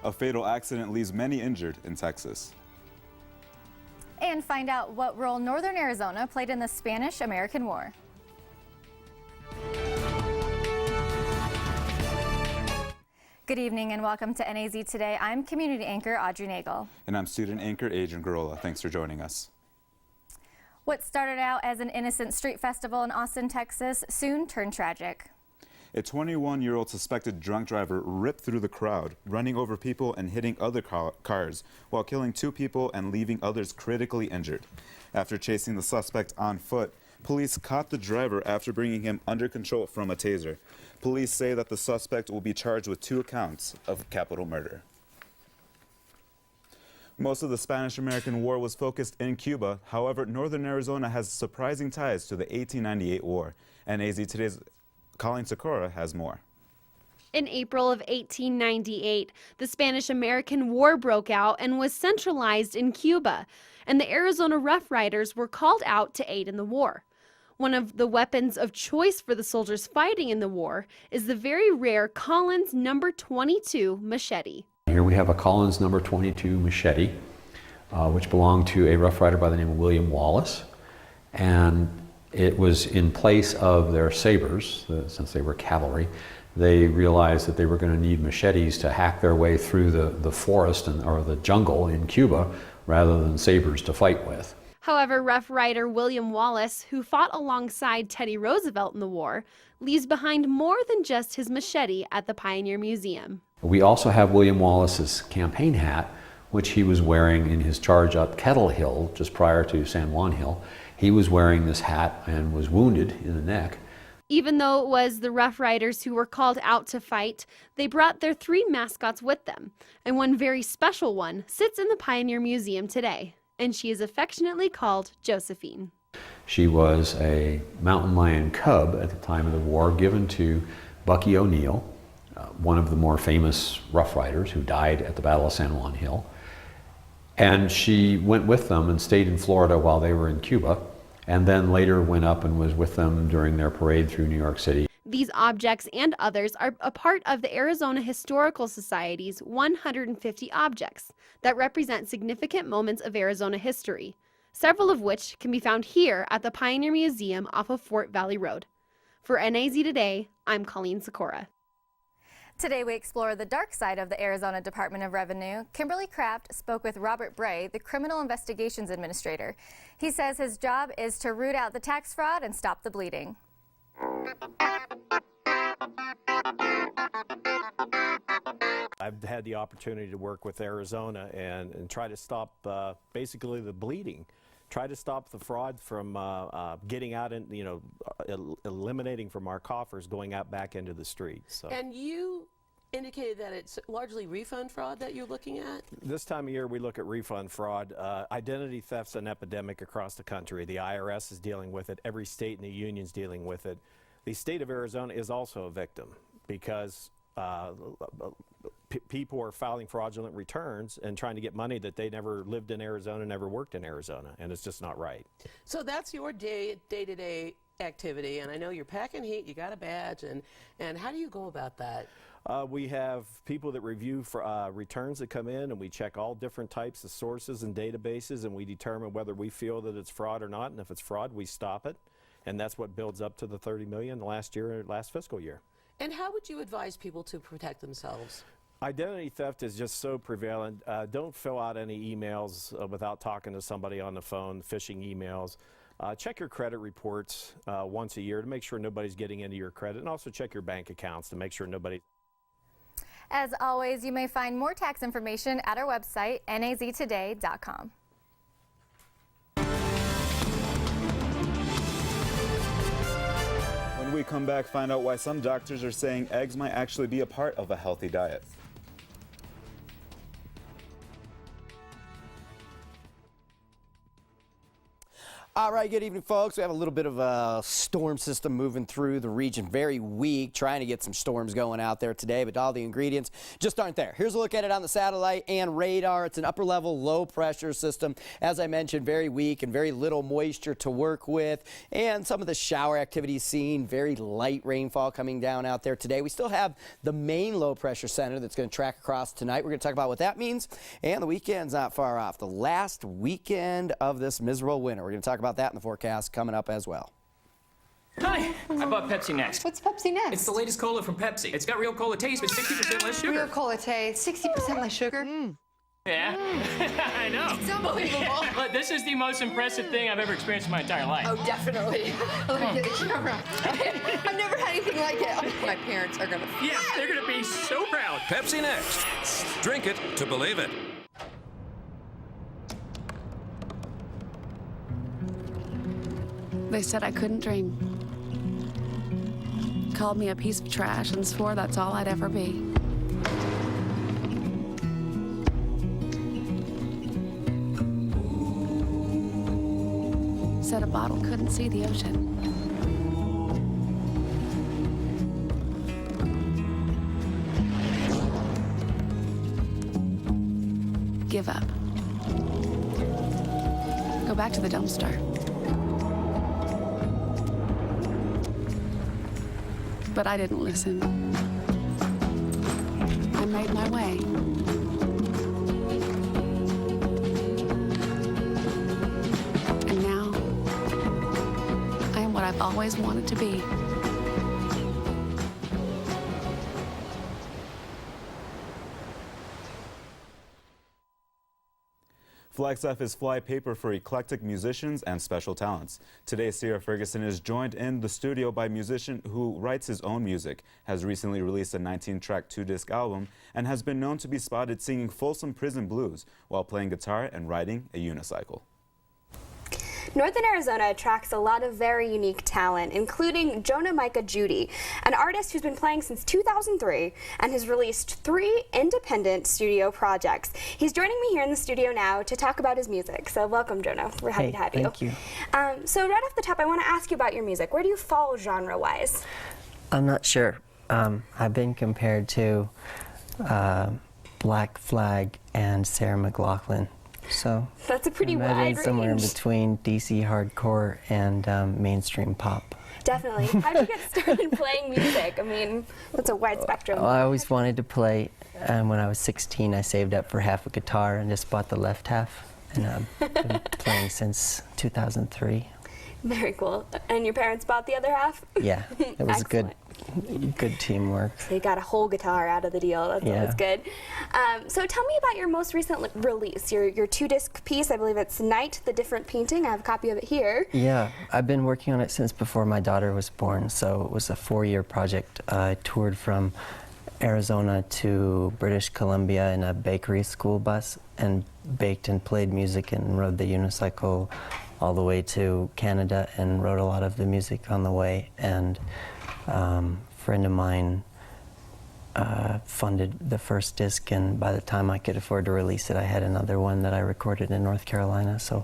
A fatal accident leaves many injured in Texas. And find out what role northern Arizona played in the Spanish-American War. Good evening and welcome to NAZ Today. I'm community anchor Audrey Nagel. And I'm student anchor Adrian Garola. Thanks for joining us. What started out as an innocent street festival in Austin, Texas, soon turned tragic. A 21-year-old suspected drunk driver ripped through the crowd, running over people and hitting other cars, while killing 2 people and leaving others critically injured. After chasing the suspect on foot, police caught the driver after bringing him under control from a taser. Police say that the suspect will be charged with 2 counts of capital murder. Most of the Spanish-American War was focused in Cuba. However, northern Arizona has surprising ties to the 1898 war. NAZ Today's Colleen Sakura has more. In April of 1898, the Spanish-American War broke out and was centralized in Cuba, and the Arizona Rough Riders were called out to aid in the war. One of the weapons of choice for the soldiers fighting in the war is the very rare Collins No. 22 machete. Here we have a Collins No. 22 machete, which belonged to a Rough Rider by the name of William Wallace, and it was in place of their sabers. Since they were cavalry, they realized that they were going to need machetes to hack their way through the forest or the jungle in Cuba rather than sabers to fight with. However, Rough Rider William Wallace, who fought alongside Teddy Roosevelt in the war, leaves behind more than just his machete at the Pioneer Museum. We also have William Wallace's campaign hat, which he was wearing in his charge up Kettle Hill just prior to San Juan Hill. He was wearing this hat and was wounded in the neck. Even though it was the Rough Riders who were called out to fight, they brought their 3 mascots with them, and one very special one sits in the Pioneer Museum today, and she is affectionately called Josephine. She was a mountain lion cub at the time of the war, given to Bucky O'Neill, one of the more famous Rough Riders who died at the Battle of San Juan Hill. And she went with them and stayed in Florida while they were in Cuba, and then later went up and was with them during their parade through New York City. These objects and others are a part of the Arizona Historical Society's 150 objects that represent significant moments of Arizona history, several of which can be found here at the Pioneer Museum off of Fort Valley Road. For NAZ Today, I'm Colleen Sakura. Today we explore the dark side of the Arizona Department of Revenue. Kimberly Craft spoke with Robert Bray, the Criminal Investigations Administrator. He says his job is to root out the tax fraud and stop the bleeding. I've had the opportunity to work with Arizona and try to stop basically the bleeding. Try to stop the fraud from getting out and, eliminating from our coffers, going out back into the streets. So. And you indicated that it's largely refund fraud that you're looking at? This time of year we look at refund fraud. Identity theft's an epidemic across the country. The IRS is dealing with it. Every state in the union's dealing with it. The state of Arizona is also a victim because people are filing fraudulent returns and trying to get money that they never lived in Arizona, never worked in Arizona, and it's just not right. So that's your day-to-day activity, and I know you're packing heat, you got a badge, and how do you go about that? We have people that review for, returns that come in, and we check all different types of sources and databases, and we determine whether we feel that it's fraud or not, and if it's fraud, we stop it, and that's what builds up to the $30 million last fiscal year. And how would you advise people to protect themselves? Identity theft is just so prevalent. Don't fill out any emails without talking to somebody on the phone, phishing emails. Check your credit reports once a year to make sure nobody's getting into your credit, and also check your bank accounts to make sure nobody. As always, you may find more tax information at our website, naztoday.com. When we come back, find out why some doctors are saying eggs might actually be a part of a healthy diet. All right, good evening, folks. We have a little bit of a storm system moving through the region. Very weak, trying to get some storms going out there today, but all the ingredients just aren't there. Here's a look at it on the satellite and radar. It's an upper-level low-pressure system. As I mentioned, very weak and very little moisture to work with, and some of the shower activity seen. Very light rainfall coming down out there today. We still have the main low-pressure center that's going to track across tonight. We're going to talk about what that means, and the weekend's not far off. The last weekend of this miserable winter. We're going to talk about that in the forecast coming up as well. Hi, I bought Pepsi Next. What's Pepsi Next? It's the latest cola from Pepsi. It's got real cola taste, but 60% less sugar. Real cola taste, 60% less sugar. Yeah, I know. It's unbelievable. But this is the most impressive thing I've ever experienced in my entire life. Oh, definitely. Let me get the camera. I've never had anything like it. My parents are gonna. Yeah, they're gonna be so proud. Pepsi Next. Drink it to believe it. They said I couldn't dream. Called me a piece of trash and swore that's all I'd ever be. Said a bottle couldn't see the ocean. Give up. Go back to the dumpster. But I didn't listen. I made my way. And now, I am what I've always wanted to be. Flagstaff is flypaper for eclectic musicians and special talents. Today, Sierra Ferguson is joined in the studio by a musician who writes his own music, has recently released a 19-track 2-disc album, and has been known to be spotted singing Folsom Prison Blues while playing guitar and riding a unicycle. Northern Arizona attracts a lot of very unique talent, including Jonah Micah Judy, an artist who's been playing since 2003 and has released 3 independent studio projects. He's joining me here in the studio now to talk about his music. So welcome, Jonah. We're happy to have you. Thank you. So right off the top, I want to ask you about your music. Where do you fall genre-wise? I'm not sure. I've been compared to Black Flag and Sarah McLachlan. So that's a pretty wide range. Somewhere in between DC hardcore and mainstream pop. Definitely. How did you get started playing music? I mean, that's a wide spectrum. I always wanted to play, and when I was 16, I saved up for half a guitar and just bought the left half, and I've been playing since 2003. Very cool. And your parents bought the other half? Yeah, it was good teamwork. So you got a whole guitar out of the deal. That's always good. So tell me about your most recent release, your 2-disc piece. I believe it's Night, the Different Painting. I have a copy of it here. Yeah, I've been working on it since before my daughter was born, so it was a 4-year project. I toured from Arizona to British Columbia in a bakery school bus and baked and played music and rode the unicycle all the way to Canada and wrote a lot of the music on the way. And a friend of mine funded the first disc, and by the time I could afford to release it, I had another one that I recorded in North Carolina. So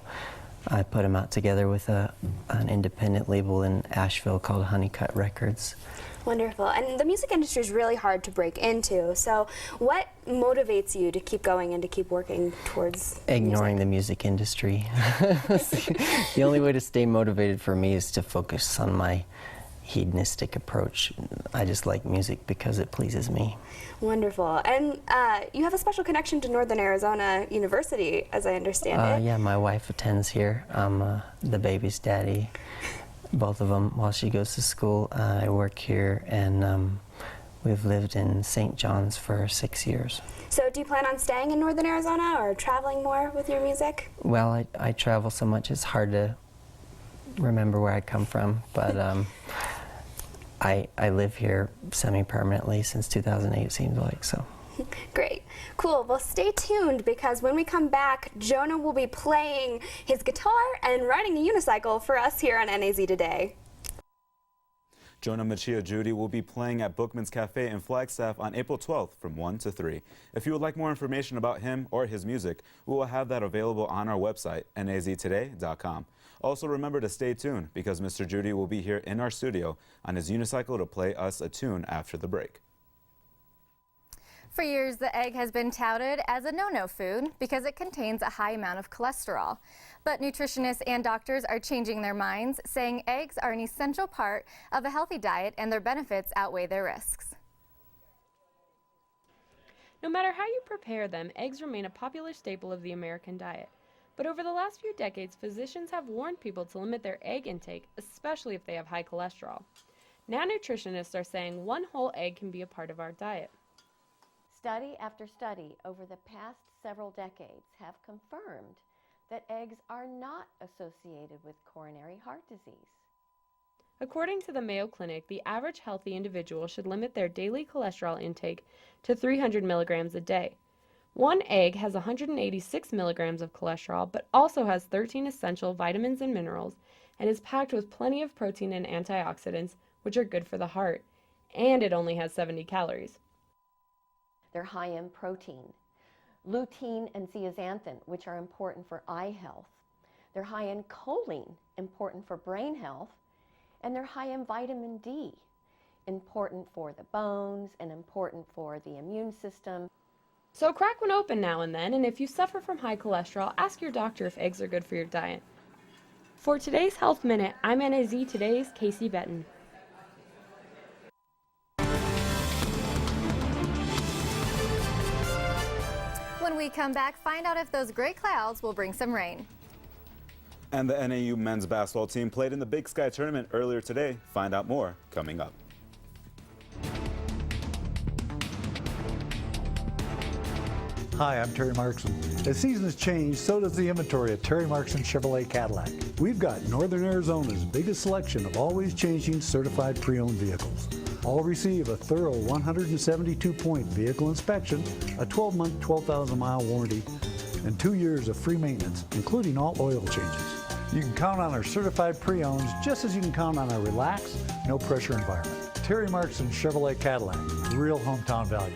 I put them out together with an independent label in Asheville called Honeycut Records. Wonderful. And the music industry is really hard to break into. So what motivates you to keep going and to keep working towards ignoring the music industry? The only way to stay motivated for me is to focus on my hedonistic approach. I just like music because it pleases me. Wonderful. And you have a special connection to Northern Arizona University, as I understand it. Yeah, my wife attends here. I'm the baby's daddy. Both of them while she goes to school. I work here, and we've lived in St. John's for 6 years. So do you plan on staying in Northern Arizona or traveling more with your music? Well, I travel so much it's hard to remember where I come from, but I live here semi-permanently since 2008, seems like, so. Great. Cool. Well, stay tuned, because when we come back, Jonah will be playing his guitar and riding a unicycle for us here on NAZ Today. Jonah Machia Judy will be playing at Bookman's Cafe in Flagstaff on April 12th from 1 to 3. If you would like more information about him or his music, we will have that available on our website, naztoday.com. Also, remember to stay tuned because Mr. Judy will be here in our studio on his unicycle to play us a tune after the break. For years, the egg has been touted as a no-no food because it contains a high amount of cholesterol. But nutritionists and doctors are changing their minds, saying eggs are an essential part of a healthy diet and their benefits outweigh their risks. No matter how you prepare them, eggs remain a popular staple of the American diet. But over the last few decades, physicians have warned people to limit their egg intake, especially if they have high cholesterol. Now nutritionists are saying one whole egg can be a part of our diet. Study after study over the past several decades have confirmed that eggs are not associated with coronary heart disease. According to the Mayo Clinic, the average healthy individual should limit their daily cholesterol intake to 300 milligrams a day. One egg has 186 milligrams of cholesterol, but also has 13 essential vitamins and minerals, and is packed with plenty of protein and antioxidants, which are good for the heart. And it only has 70 calories. They're high in protein, lutein and zeaxanthin, which are important for eye health. They're high in choline, important for brain health. And they're high in vitamin D, important for the bones and important for the immune system. So crack one open now and then, and if you suffer from high cholesterol, ask your doctor if eggs are good for your diet. For today's Health Minute, I'm NAZ Today's Casey Benton. When we come back, find out if those gray clouds will bring some rain. And the NAU men's basketball team played in the Big Sky tournament earlier today. Find out more coming up. Hi, I'm Terry Markson. As seasons change, so does the inventory at Terry Markson Chevrolet Cadillac. We've got Northern Arizona's biggest selection of always changing certified pre-owned vehicles. All receive a thorough 172-point vehicle inspection, a 12-month, 12,000-mile warranty, and 2 years of free maintenance, including all oil changes. You can count on our certified pre-owns just as you can count on our relaxed, no-pressure environment. Terry Markson Chevrolet Cadillac, real hometown value.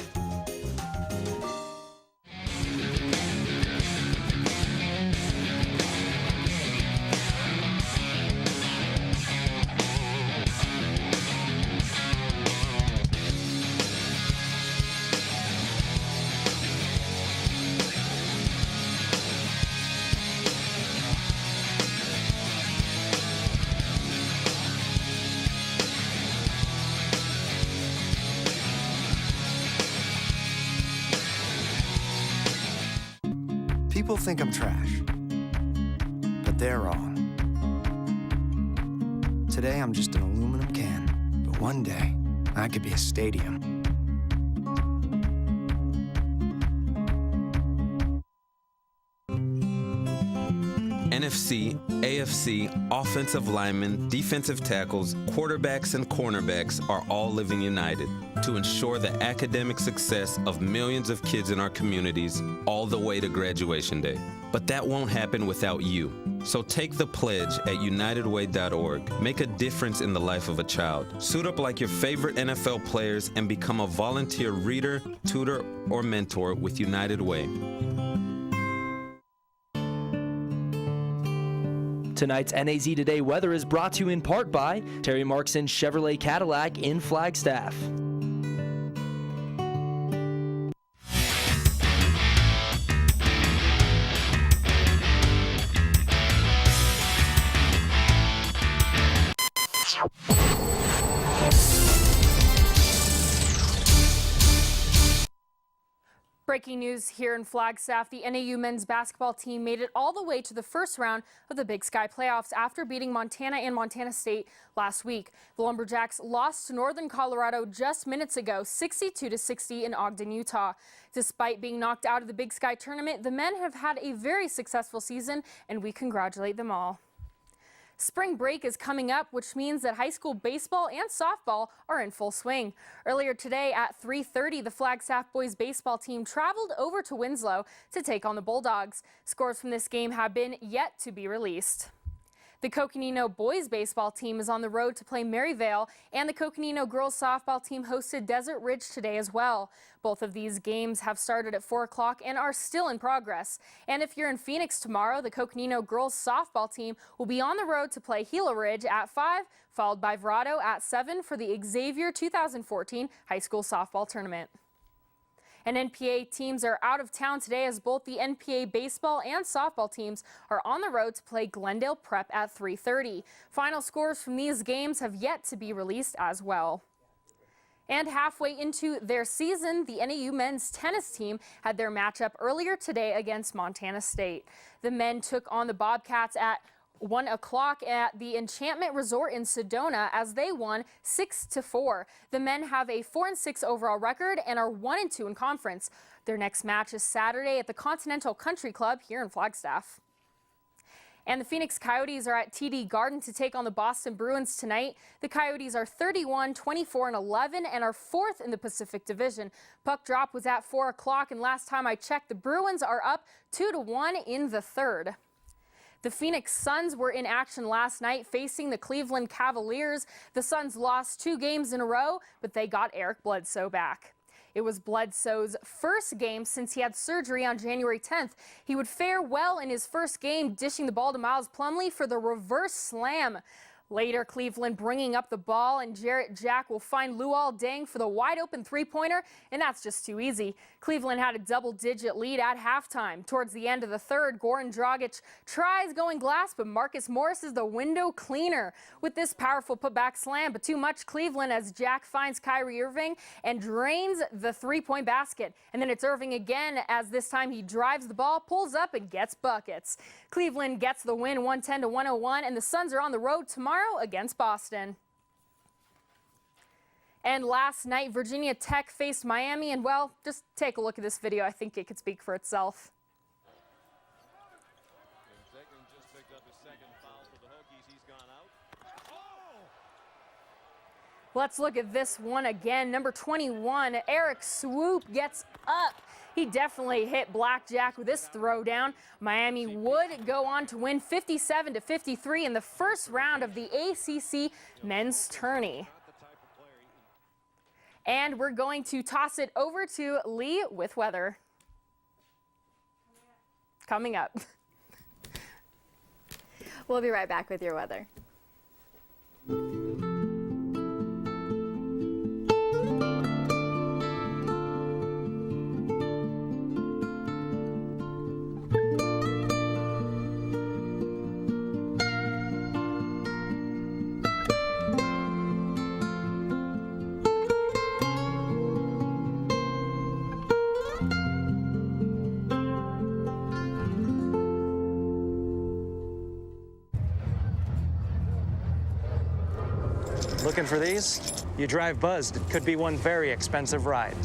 People think I'm trash, but they're wrong. Today I'm just an aluminum can, but one day I could be a stadium. NFC, AFC, offensive linemen, defensive tackles, quarterbacks, and cornerbacks are all living united to ensure the academic success of millions of kids in our communities all the way to graduation day. But that won't happen without you. So take the pledge at unitedway.org. Make a difference in the life of a child. Suit up like your favorite NFL players and become a volunteer reader, tutor, or mentor with United Way. Tonight's NAZ Today weather is brought to you in part by Terry Markson Chevrolet Cadillac in Flagstaff. Breaking news here in Flagstaff, the NAU men's basketball team made it all the way to the first round of the Big Sky playoffs after beating Montana and Montana State last week. The Lumberjacks lost to Northern Colorado just minutes ago, 62-60 in Ogden, Utah. Despite being knocked out of the Big Sky tournament, the men have had a very successful season, and we congratulate them all. Spring break is coming up, which means that high school baseball and softball are in full swing. Earlier today at 3:30, the Flagstaff boys baseball team traveled over to Winslow to take on the Bulldogs. Scores from this game have been yet to be released. The Coconino boys baseball team is on the road to play Maryvale, and the Coconino girls softball team hosted Desert Ridge today as well. Both of these games have started at 4 o'clock and are still in progress. And if you're in Phoenix tomorrow, the Coconino girls softball team will be on the road to play Gila Ridge at 5, followed by Verrado at 7 for the Xavier 2014 high school softball tournament. And NPA teams are out of town today as both the NPA baseball and softball teams are on the road to play Glendale Prep at 3:30. Final scores from these games have yet to be released as well. And halfway into their season, the NAU men's tennis team had their matchup earlier today against Montana State. The men took on the Bobcats at 1 o'clock at the Enchantment Resort in Sedona as they won 6-4. The men have a 4-6 overall record and are 1-2 in conference. Their next match is Saturday at the Continental Country Club here in Flagstaff. And the Phoenix Coyotes are at TD Garden to take on the Boston Bruins tonight. The Coyotes are 31, 24, and 11 and are 4th in the Pacific Division. Puck drop was at 4 o'clock, and last time I checked, the Bruins are up 2-1 in the third. The Phoenix Suns were in action last night facing the Cleveland Cavaliers. The Suns lost 2 games in a row, but they got Eric Bledsoe back. It was Bledsoe's first game since he had surgery on January 10th. He would fare well in his first game, dishing the ball to Miles Plumlee for the reverse slam. Later, Cleveland bringing up the ball, and Jarrett Jack will find Luol Deng for the wide-open three-pointer, and that's just too easy. Cleveland had a double-digit lead at halftime. Towards the end of the third, Goran Dragic tries going glass, but Marcus Morris is the window cleaner with this powerful putback slam, but too much Cleveland as Jack finds Kyrie Irving and drains the three-point basket. And then it's Irving again as this time he drives the ball, pulls up, and gets buckets. Cleveland gets the win 110-101, and the Suns are on the road tomorrow against Boston. And last night, Virginia Tech faced Miami, and well, just take a look at this video. I think it could speak for itself. Let's look at this one again. Number 21, Eric Swoop gets up. He definitely hit Blackjack with this throwdown. Miami would go on to win 57-53 in the first round of the ACC men's tourney. And we're going to toss it over to Lee with weather. Coming up. We'll be right back with your weather. Looking for these? You drive Buzzed. It could be one very expensive ride.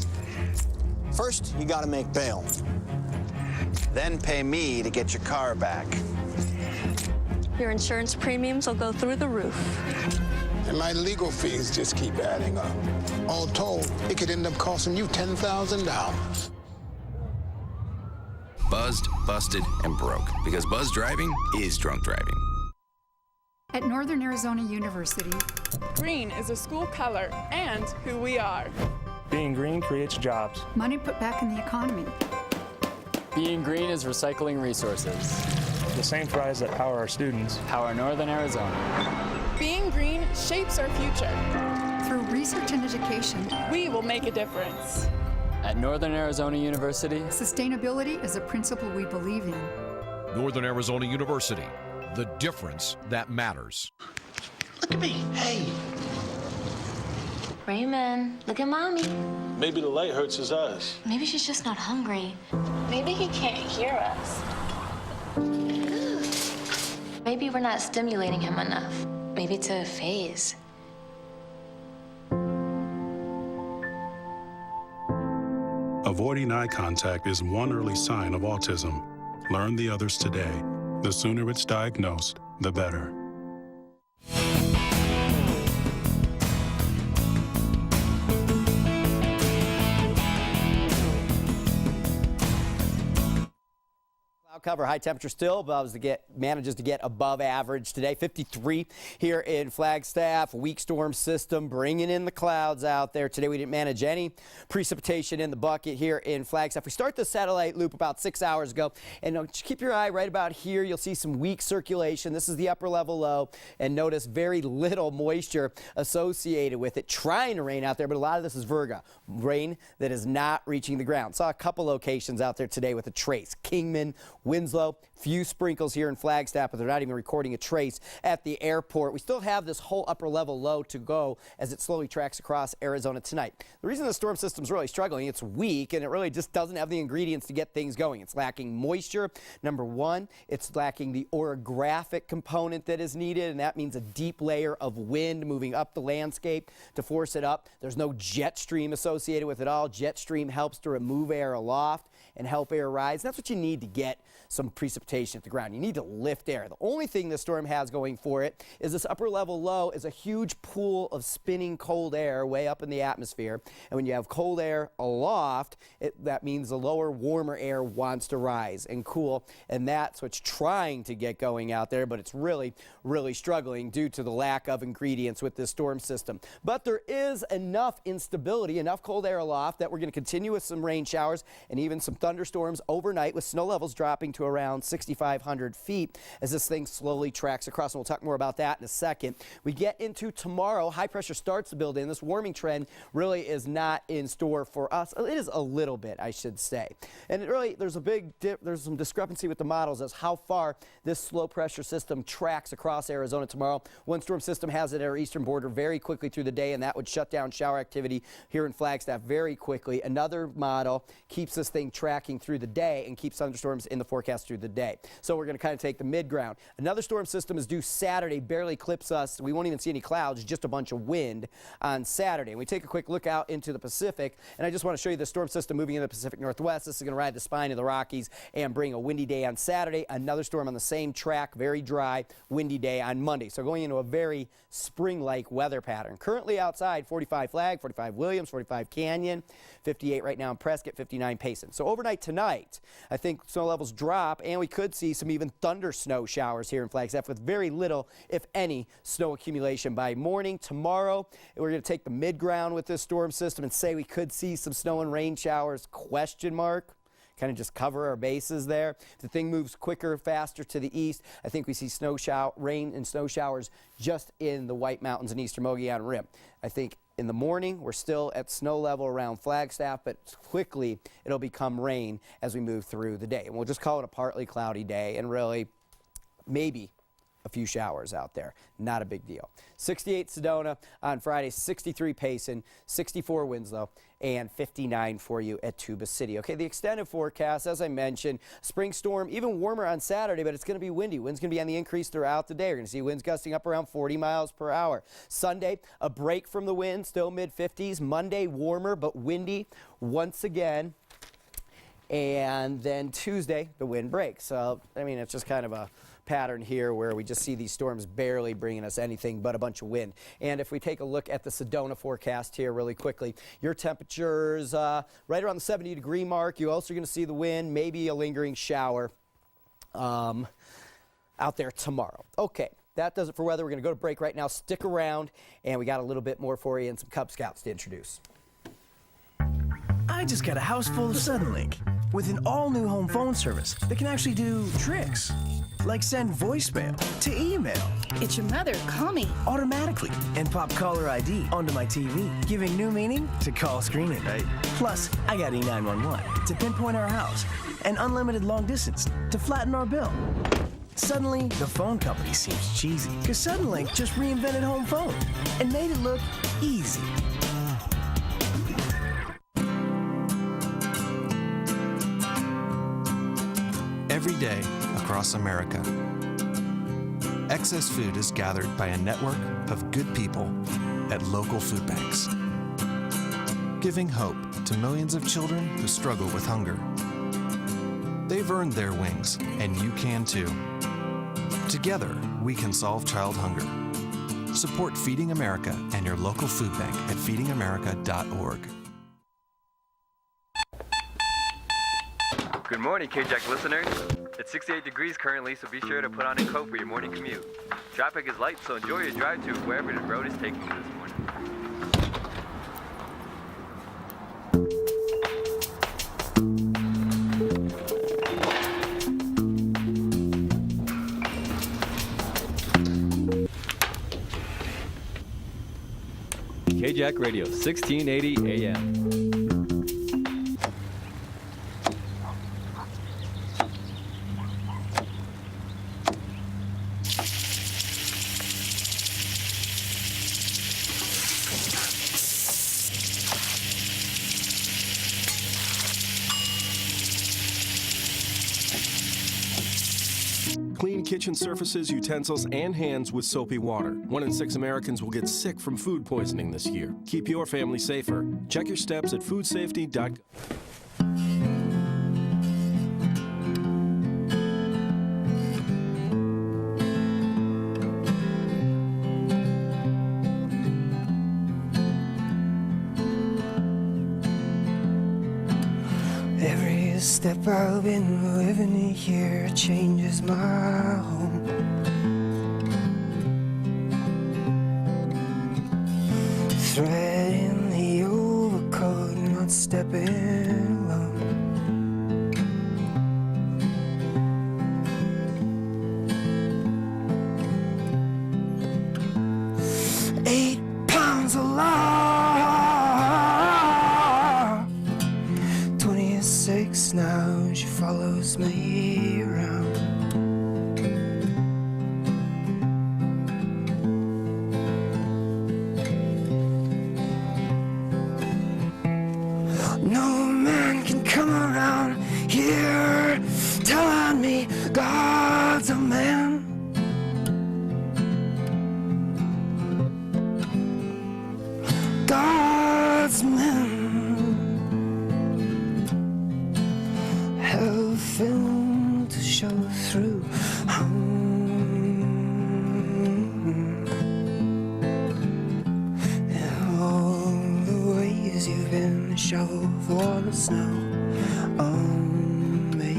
First, you gotta make bail. Then pay me to get your car back. Your insurance premiums will go through the roof. And my legal fees just keep adding up. All told, it could end up costing you $10,000. Buzzed, busted, and broke. Because buzz driving is drunk driving. At Northern Arizona University, green is a school color and who we are. Being green creates jobs. Money put back in the economy. Being green is recycling resources. The same fries that power our students power Northern Arizona. Being green shapes our future. Through research and education, we will make a difference. At Northern Arizona University, sustainability is a principle we believe in. Northern Arizona University, the difference that matters. Look at me, hey. Raymond, look at Mommy. Maybe the light hurts his eyes. Maybe she's just not hungry. Maybe he can't hear us. Maybe we're not stimulating him enough. Maybe it's a phase. Avoiding eye contact is one early sign of autism. Learn the others today. The sooner it's diagnosed, the better. cover. High temperature still manages to get above average today. 53 here in Flagstaff. Weak storm system bringing in the clouds out there. Today we didn't manage any precipitation in the bucket here in Flagstaff. We start the satellite loop about 6 hours ago. And just keep your eye right about here. You'll see some weak circulation. This is the upper level low. And notice very little moisture associated with it. Trying to rain out there, but a lot of this is virga. Rain that is not reaching the ground. Saw a couple locations out there today with a trace. Kingman, Winslow, few sprinkles here in Flagstaff, but they're not even recording a trace at the airport. We still have this whole upper level low to go as it slowly tracks across Arizona tonight. The reason the storm system's really struggling, it's weak and it really just doesn't have the ingredients to get things going. It's lacking moisture, number one. It's lacking the orographic component that is needed, and that means a deep layer of wind moving up the landscape to force it up. There's no jet stream associated with it all. Jet stream helps to remove air aloft and help air rise. That's what you need to get some precipitation at the ground. You need to lift air. The only thing this storm has going for it is this upper level low is a huge pool of spinning cold air way up in the atmosphere. And when you have cold air aloft, that means the lower, warmer air wants to rise and cool. And that's what's trying to get going out there, but it's really, really struggling due to the lack of ingredients with this storm system. But there is enough instability, enough cold air aloft that we're going to continue with some rain showers and even some thunderstorms overnight with snow levels dropping to around 6,500 feet as this thing slowly tracks across. And we'll talk more about that in a second. We get into tomorrow. High pressure starts to build in. This warming trend really is not in store for us. It is a little bit, I should say. And it really, there's some discrepancy with the models as how far this low pressure system tracks across Arizona tomorrow. One storm system has it at our eastern border very quickly through the day, and that would shut down shower activity here in Flagstaff very quickly. Another model keeps this thing tracking through the day and keeps thunderstorms in the forecast through the day. So we're going to kind of take the mid-ground. Another storm system is due Saturday, barely clips us. We won't even see any clouds, just a bunch of wind on Saturday. And we take a quick look out into the Pacific, and I just want to show you the storm system moving in the Pacific Northwest. This is going to ride the spine of the Rockies and bring a windy day on Saturday. Another storm on the same track, very dry, windy day on Monday. So going into a very spring-like weather pattern. Currently outside, 45 Flag, 45 Williams, 45 Canyon, 58 right now in Prescott, 59 Payson. So overnight tonight, I think snow levels drop, and we could see some even thunder snow showers here in Flagstaff with very little, if any, snow accumulation by morning. Tomorrow, we're going to take the mid-ground with this storm system and say we could see some snow and rain showers, question mark. Kind of just cover our bases there. If the thing moves quicker, faster to the east, I think we see rain and snow showers just in the White Mountains and eastern Mogollon Rim. I think in the morning, we're still at snow level around Flagstaff, but quickly it'll become rain as we move through the day. And we'll just call it a partly cloudy day and really maybe a few showers out there. Not a big deal. 68 Sedona on Friday, 63 Payson, 64 Winslow, and 59 for you at Tuba City. Okay, the extended forecast, as I mentioned, spring storm, even warmer on Saturday, but it's going to be windy. Wind's going to be on the increase throughout the day. We're going to see winds gusting up around 40 miles per hour. Sunday, a break from the wind, still mid-50s. Monday, warmer but windy once again. And then Tuesday, the wind breaks. So, I mean, it's just kind of a pattern here where we just see these storms barely bringing us anything but a bunch of wind. And if we take a look at the Sedona forecast here really quickly, your temperatures right around the 70-degree mark. You also are going to see the wind, maybe a lingering shower out there tomorrow. Okay, that does it for weather. We're going to go to break right now. Stick around, and we got a little bit more for you and some Cub Scouts to introduce. I just got a house full of Suddenlink with an all-new home phone service that can actually do tricks, like send voicemail to email. It's your mother. Call me. Automatically, and pop caller ID onto my TV, giving new meaning to call screening. Plus, I got E911 to pinpoint our house and unlimited long distance to flatten our bill. Suddenly, the phone company seems cheesy because Suddenlink just reinvented home phone and made it look easy. Every day across America, excess food is gathered by a network of good people at local food banks, giving hope to millions of children who struggle with hunger. They've earned their wings, and you can too. Together, we can solve child hunger. Support Feeding America and your local food bank at feedingamerica.org. Good morning, KJAC listeners. It's It's 68 degrees currently, so be sure to put on a coat for your morning commute. Traffic is light, so enjoy your drive to wherever the road is taking you this morning. KJAC Radio, 1680 AM. Clean kitchen surfaces, utensils, and hands with soapy water. 1 in 6 Americans will get sick from food poisoning this year. Keep your family safer. Check your steps at foodsafety.gov. Every step I've been living here changes my home. Threading the overcoat, not stepping alone. 8 pounds of law, 26 now, she follows me around. No man can come around here telling me God's a man. God's man, helping to show through. And all the ways you've been shovel for the snow on me.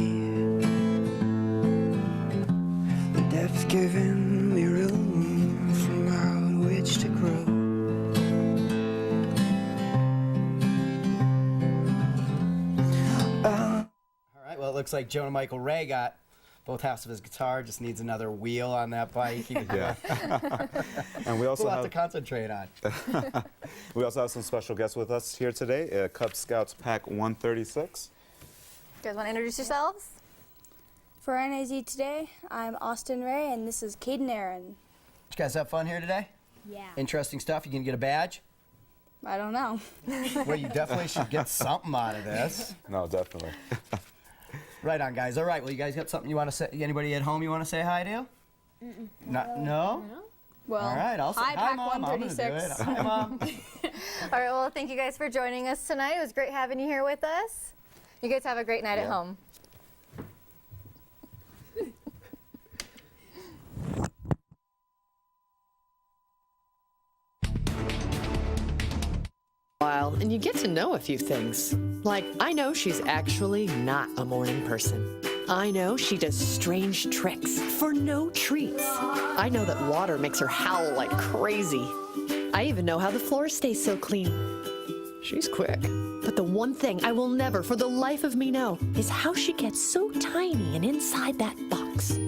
The depth giving me room from out which to grow. Well, it looks like Jonah Michael Ray got both halves of his guitar, just needs another wheel on that bike. Yeah. And we also we'll have to concentrate on. We also have some special guests with us here today, Cub Scouts Pack 136. You guys want to introduce yourselves? For NAZ Today, I'm Austin Ray, and this is Caden Aaron. Did you guys have fun here today? Yeah. Interesting stuff. You gonna get a badge? I don't know. Well, you definitely should get something out of this. No, definitely. Right on, guys. All right. Well, you guys got something you want to say? Anybody at home you want to say hi to? No? Well, all right. I'll say hi, hi, Pack Mom. 136. I'm gonna do it. Hi, Mom. All right, well, thank you guys for joining us tonight. It was great having you here with us. You guys have a great night at home. And you get to know a few things. Like, I know she's actually not a morning person. I know she does strange tricks for no treats. I know that water makes her howl like crazy. I even know how the floor stays so clean. She's quick. But the one thing I will never for the life of me know is how she gets so tiny and inside that box.